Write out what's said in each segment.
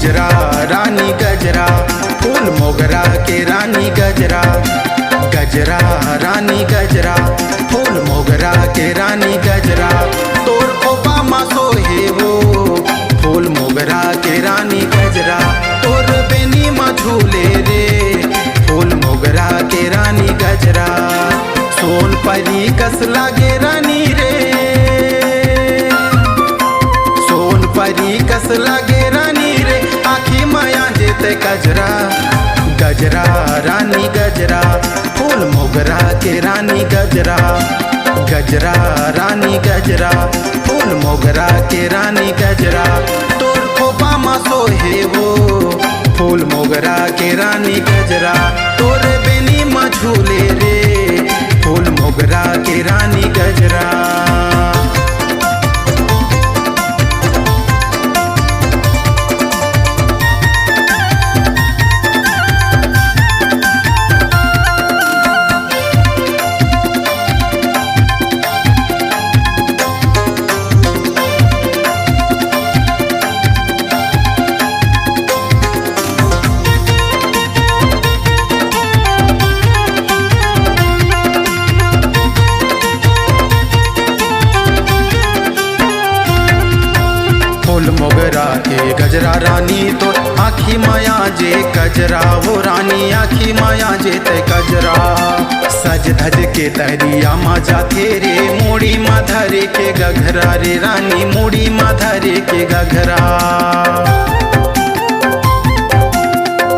गजरा रानी गजरा, फूल मोगरा के रानी गजरा। गजरा रानी गजरा, फूल मोगरा के रानी गजरा। तोर ओबामा सोहे वो, फूल मोगरा के रानी गजरा। तोर बेनी मझूले रे, फूल मोगरा के रानी गजरा। सोन परी कस लागे रानी रे, सोन परी कस लागे रानी रे। आखी माया जेते गजरा, गजरा रानी गजरा, फूल मोगरा के रानी गजरा। गजरा रानी गजरा, फूल मोगरा के रानी गजरा। तोर ओबामा सोहे वो, फूल मोगरा के रानी गजरा। तोर बेनी मझूले रे, फूल मोगरा के रानी गजरा। फूल मोगरा के गजरा रानी, तो आखी माया जे गजरा। वो रानी आखी माया जे ते गजरा। सज धज के तहरिया माजा तेरे, मूड़ी माधरे के गघरा रे रानी, मूड़ी माधरे के गघरा।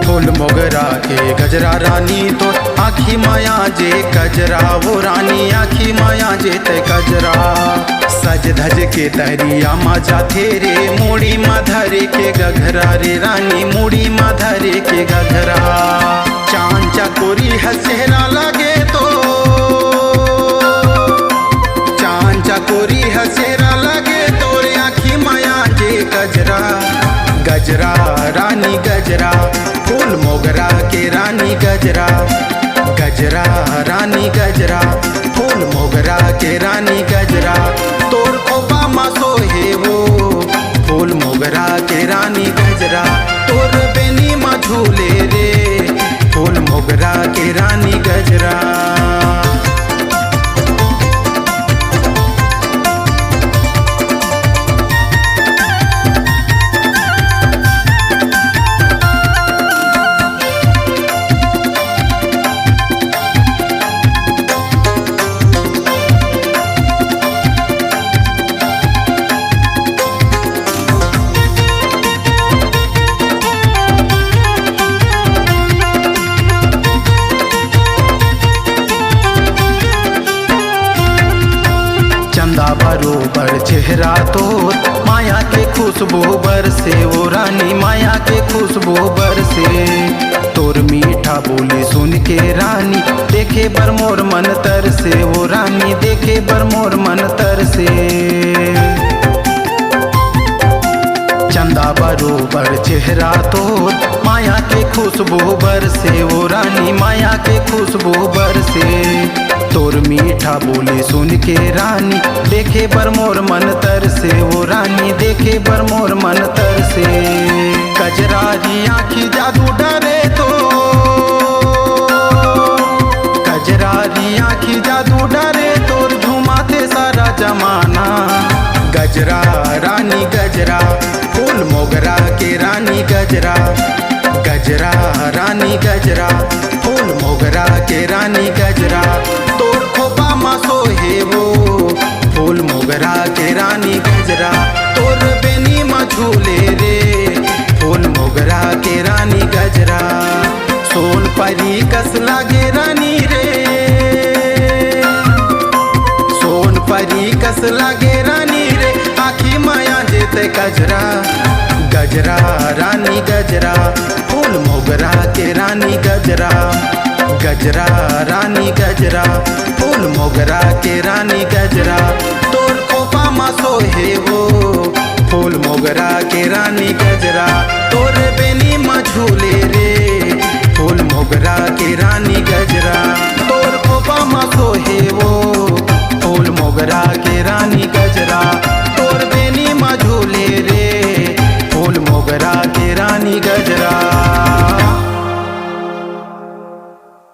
फूल मोगरा के गजरा रानी, तो आखी माया जे गजरा। वो रानी आखी माया जे ते गजरा। सज धज के तहरिया माजा तेरे, मूड़ी माधरे के गघरा रे रानी, मूड़ी माधरे के गघरा। चांद चकोरी हसेरा लगे तो, चांद चकोरी हसेरा लगे तोरे। आखी माया जे गजरा, गजरा रानी गजरा, फूल मोगरा के रानी गजरा। गजरा रानी गजरा, फूल मोगरा के रानी गजरा। तोर ओबामा सोहे वो, फूल मोगरा के रानी गजरा। तोर बेनी मझूले रे, फूल मोगरा के रानी गजरा। चंदा बरोबर चेहरा तोर, माया के खुशबू बरसे। वो रानी माया के खुशबू बरसे। तोर मीठा बोली सुन के रानी, देखे बर मोर मन तरसे। वो रानी देखे बर मोर मन तरसे। चंदा बरोबर चेहरा तोर, माया के खुशबू बरसे। वो रानी माया के खुशबू बरसे। तोर मीठा बोले सुन के रानी, देखे बर मोर मन तरसे। वो रानी देखे बर मोर मन तरसे। कजरारी आँखी जादू डरे तो, कजरारी आँखी जादू डरे तोर। झुमाते सारा जमाना, गजरा रानी गजरा, फूल मोगरा के रानी गजरा। गजरा रानी गजरा, फूल मोगरा के रानी गजरा। तोर ओबामा सोहे वो, फूल मोगरा के रानी गजरा। तोर बेनी मझूले रे, फूल मोगरा के रानी गजरा। सोन परी कस लागे रानी रे, सोन परी कस लागे रानी रे। आखी माया जेते गजरा, गजरा रानी गजरा, फूल मोगरा के रानी गजरा। गजरा रानी गजरा, फूल मोगरा के रानी गजरा। तोर ओबामा सोहे वो, फूल मोगरा के रानी गजरा।